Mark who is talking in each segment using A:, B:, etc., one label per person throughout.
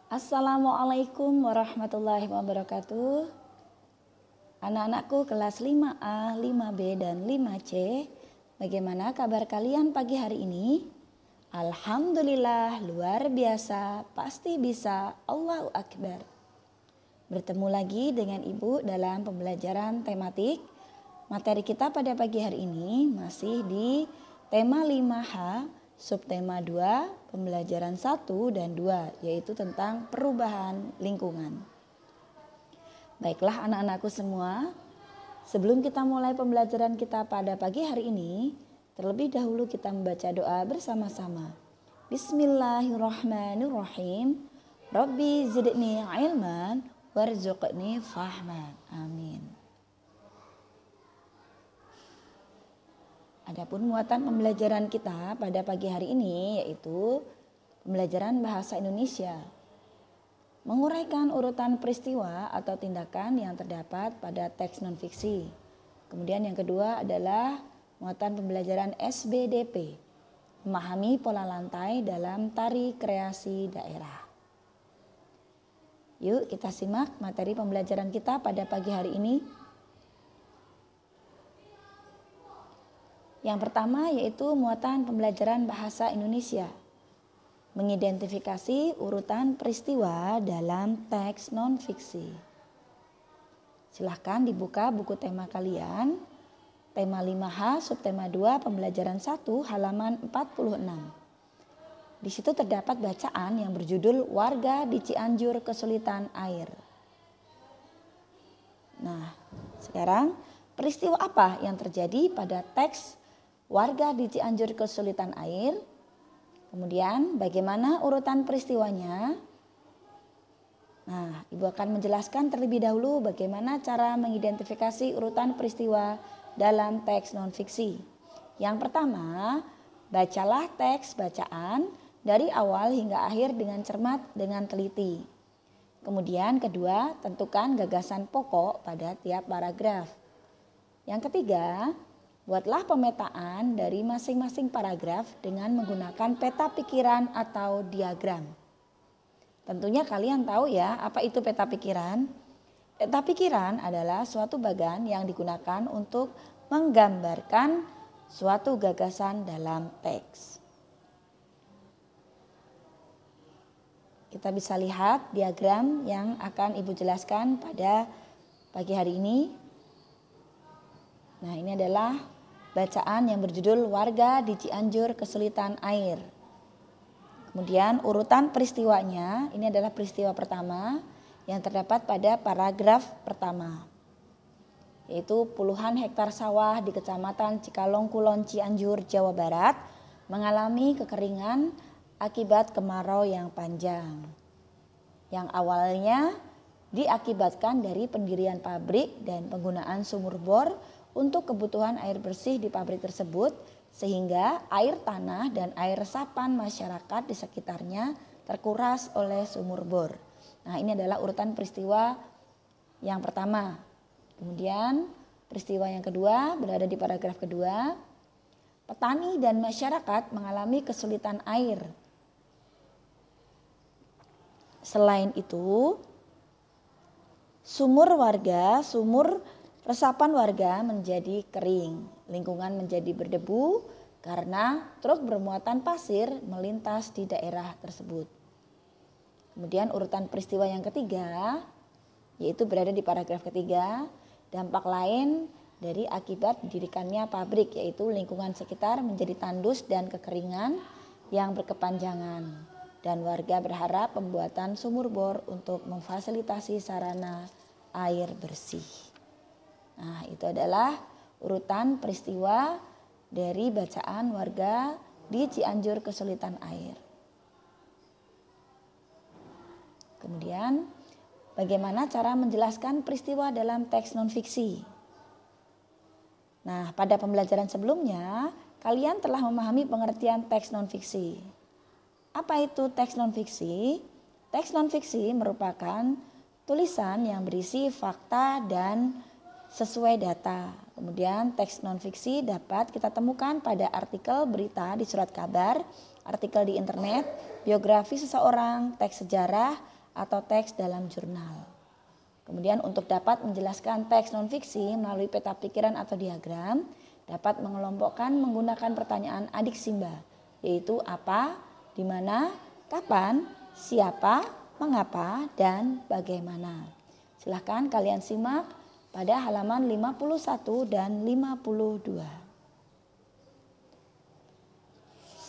A: Assalamualaikum warahmatullahi wabarakatuh. Anak-anakku kelas 5A, 5B, dan 5C. Bagaimana kabar kalian pagi hari ini? Alhamdulillah, luar biasa, pasti bisa, Allahu Akbar. Bertemu lagi dengan Ibu dalam pembelajaran tematik. Materi kita pada pagi hari ini masih di tema 5H, subtema 2, pembelajaran 1 dan 2, yaitu tentang perubahan lingkungan. Baiklah anak-anakku semua, sebelum kita mulai pembelajaran kita pada pagi hari ini, terlebih dahulu kita membaca doa bersama-sama. Bismillahirrahmanirrahim. Rabbi zidni ilman warzuqni fahman. Amin. Adapun muatan pembelajaran kita pada pagi hari ini yaitu pembelajaran bahasa Indonesia. Menguraikan urutan peristiwa atau tindakan yang terdapat pada teks non-fiksi. Kemudian yang kedua adalah muatan pembelajaran SBDP. Memahami pola lantai dalam tari kreasi daerah. Yuk kita simak materi pembelajaran kita pada pagi hari ini. Yang pertama yaitu muatan pembelajaran bahasa Indonesia. Mengidentifikasi urutan peristiwa dalam teks non-fiksi. Silahkan dibuka buku tema kalian. Tema 5H, subtema 2, pembelajaran 1, halaman 46. Di situ terdapat bacaan yang berjudul Warga di Cianjur Kesulitan Air. Nah, sekarang peristiwa apa yang terjadi pada teks Warga di Cianjur Kesulitan Air? Kemudian bagaimana urutan peristiwanya? Nah, Ibu akan menjelaskan terlebih dahulu bagaimana cara mengidentifikasi urutan peristiwa dalam teks non-fiksi. Yang pertama, bacalah teks bacaan dari awal hingga akhir dengan cermat dengan teliti. Kemudian kedua, tentukan gagasan pokok pada tiap paragraf. Yang ketiga, buatlah pemetaan dari masing-masing paragraf dengan menggunakan peta pikiran atau diagram. Tentunya kalian tahu ya apa itu peta pikiran. Peta pikiran adalah suatu bagan yang digunakan untuk menggambarkan suatu gagasan dalam teks. Kita bisa lihat diagram yang akan Ibu jelaskan pada pagi hari ini. Nah, ini adalah bacaan yang berjudul Warga di Cianjur Kesulitan Air. Kemudian urutan peristiwanya, ini adalah peristiwa pertama yang terdapat pada paragraf pertama. Yaitu puluhan hektar sawah di Kecamatan Cikalong Kulon Cianjur, Jawa Barat mengalami kekeringan akibat kemarau yang panjang. Yang awalnya diakibatkan dari pendirian pabrik dan penggunaan sumur bor untuk kebutuhan air bersih di pabrik tersebut, sehingga air tanah dan air resapan masyarakat di sekitarnya terkuras oleh sumur bor. Nah, ini adalah urutan peristiwa yang pertama. Kemudian peristiwa yang kedua berada di paragraf kedua. Petani dan masyarakat mengalami kesulitan air. Selain itu, sumur resapan warga menjadi kering, lingkungan menjadi berdebu karena truk bermuatan pasir melintas di daerah tersebut. Kemudian urutan peristiwa yang ketiga, yaitu berada di paragraf ketiga, dampak lain dari akibat didirikannya pabrik, yaitu lingkungan sekitar menjadi tandus dan kekeringan yang berkepanjangan. Dan warga berharap pembuatan sumur bor untuk memfasilitasi sarana air bersih. Nah, itu adalah urutan peristiwa dari bacaan warga di Cianjur Kesulitan Air. Kemudian, bagaimana cara menjelaskan peristiwa dalam teks non-fiksi? Nah, pada pembelajaran sebelumnya, kalian telah memahami pengertian teks non-fiksi. Apa itu teks non-fiksi? Teks non-fiksi merupakan tulisan yang berisi fakta dan sesuai data. Kemudian teks non-fiksi dapat kita temukan pada artikel berita di surat kabar, artikel di internet, biografi seseorang, teks sejarah, atau teks dalam jurnal. Kemudian untuk dapat menjelaskan teks non-fiksi melalui peta pikiran atau diagram, dapat mengelompokkan menggunakan pertanyaan adik Simba, yaitu apa, di mana, kapan, siapa, mengapa, dan bagaimana. Silahkan kalian simak pada halaman 51 dan 52.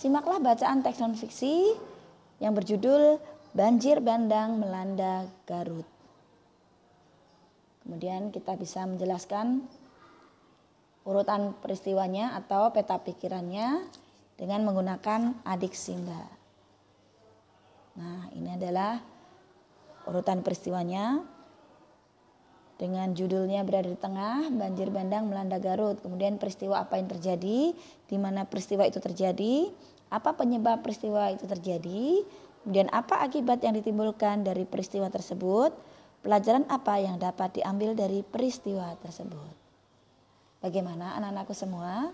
A: Simaklah bacaan teks non-fiksi yang berjudul Banjir Bandang Melanda Garut. Kemudian kita bisa menjelaskan urutan peristiwanya atau peta pikirannya dengan menggunakan adik Simba. Nah, ini adalah urutan peristiwanya dengan judulnya berada di tengah, banjir bandang melanda Garut. Kemudian peristiwa apa yang terjadi, di mana peristiwa itu terjadi, apa penyebab peristiwa itu terjadi, kemudian apa akibat yang ditimbulkan dari peristiwa tersebut, pelajaran apa yang dapat diambil dari peristiwa tersebut. Bagaimana anak-anakku semua?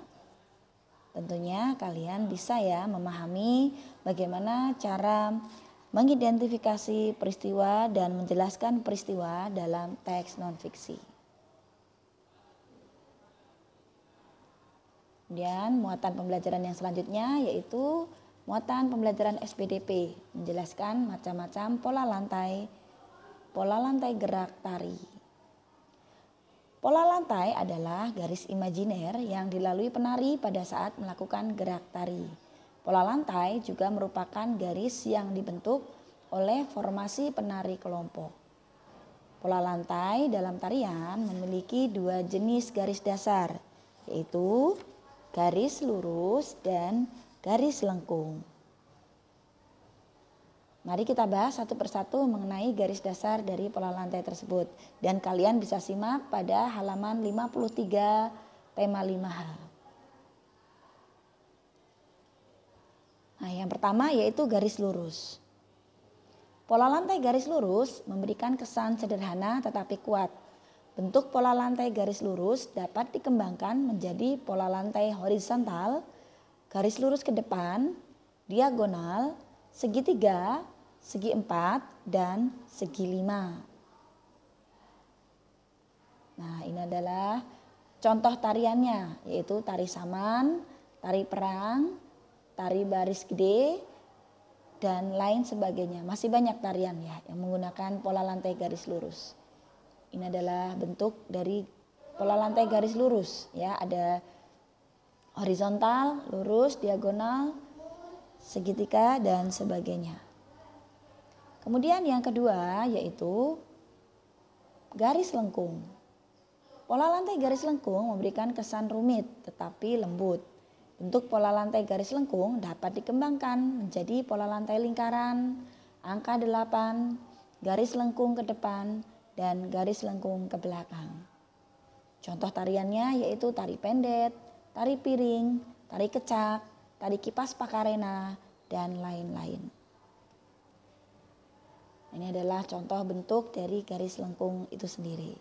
A: Tentunya kalian bisa ya memahami bagaimana cara mengidentifikasi peristiwa dan menjelaskan peristiwa dalam teks non-fiksi. Kemudian muatan pembelajaran yang selanjutnya yaitu muatan pembelajaran SPDP, menjelaskan macam-macam pola lantai gerak tari. Pola lantai adalah garis imajiner yang dilalui penari pada saat melakukan gerak tari. Pola lantai juga merupakan garis yang dibentuk oleh formasi penari kelompok. Pola lantai dalam tarian memiliki dua jenis garis dasar, yaitu garis lurus dan garis lengkung. Mari kita bahas satu persatu mengenai garis dasar dari pola lantai tersebut. Dan kalian bisa simak pada halaman 53 tema 5H. Nah, yang pertama yaitu garis lurus. Pola lantai garis lurus memberikan kesan sederhana tetapi kuat. Bentuk pola lantai garis lurus dapat dikembangkan menjadi pola lantai horizontal, garis lurus ke depan, diagonal, segitiga, segi 4, dan segi 5. Nah, ini adalah contoh tariannya, yaitu tari saman, tari perang, tari baris gede, dan lain sebagainya. Masih banyak tarian ya yang menggunakan pola lantai garis lurus. Ini adalah bentuk dari pola lantai garis lurus ya, ada horizontal, lurus, diagonal, segitiga, dan sebagainya. Kemudian yang kedua yaitu garis lengkung. Pola lantai garis lengkung memberikan kesan rumit tetapi lembut. Bentuk pola lantai garis lengkung dapat dikembangkan menjadi pola lantai lingkaran, angka 8, garis lengkung ke depan, dan garis lengkung ke belakang. Contoh tariannya yaitu tari pendet, tari piring, tari kecak, tari kipas pakarena, dan lain-lain. Ini adalah contoh bentuk dari garis lengkung itu sendiri.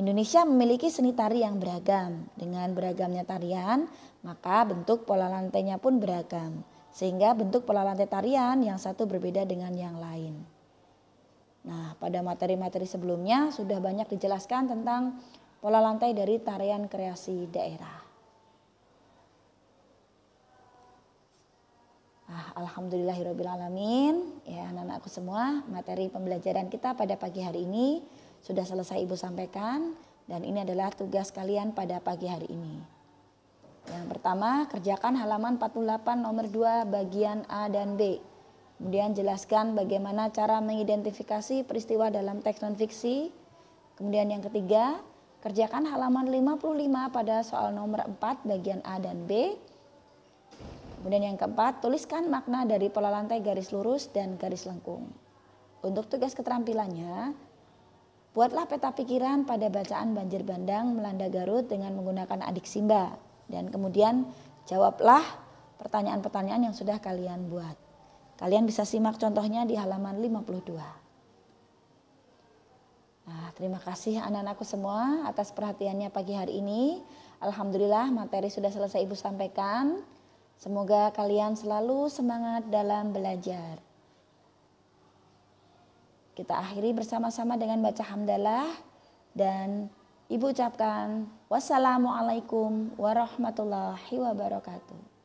A: Indonesia memiliki seni tari yang beragam. Dengan beragamnya tarian, maka bentuk pola lantainya pun beragam. Sehingga bentuk pola lantai tarian yang satu berbeda dengan yang lain. Nah, pada materi-materi sebelumnya sudah banyak dijelaskan tentang pola lantai dari tarian kreasi daerah. Alhamdulillahirrabbilalamin, ya anak-anakku semua, materi pembelajaran kita pada pagi hari ini sudah selesai Ibu sampaikan dan ini adalah tugas kalian pada pagi hari ini. Yang pertama, kerjakan halaman 48 nomor 2 bagian A dan B. Kemudian jelaskan bagaimana cara mengidentifikasi peristiwa dalam teks non-fiksi. Kemudian yang ketiga, kerjakan halaman 55 pada soal nomor 4 bagian A dan B. Kemudian yang keempat, tuliskan makna dari pola lantai garis lurus dan garis lengkung. Untuk tugas keterampilannya, buatlah peta pikiran pada bacaan banjir bandang melanda Garut dengan menggunakan adik Simba. Dan kemudian jawablah pertanyaan-pertanyaan yang sudah kalian buat. Kalian bisa simak contohnya di halaman 52. Nah, terima kasih anak-anakku semua atas perhatiannya pagi hari ini. Alhamdulillah materi sudah selesai Ibu sampaikan. Semoga kalian selalu semangat dalam belajar. Kita akhiri bersama-sama dengan baca hamdalah dan Ibu ucapkan wassalamualaikum warahmatullahi wabarakatuh.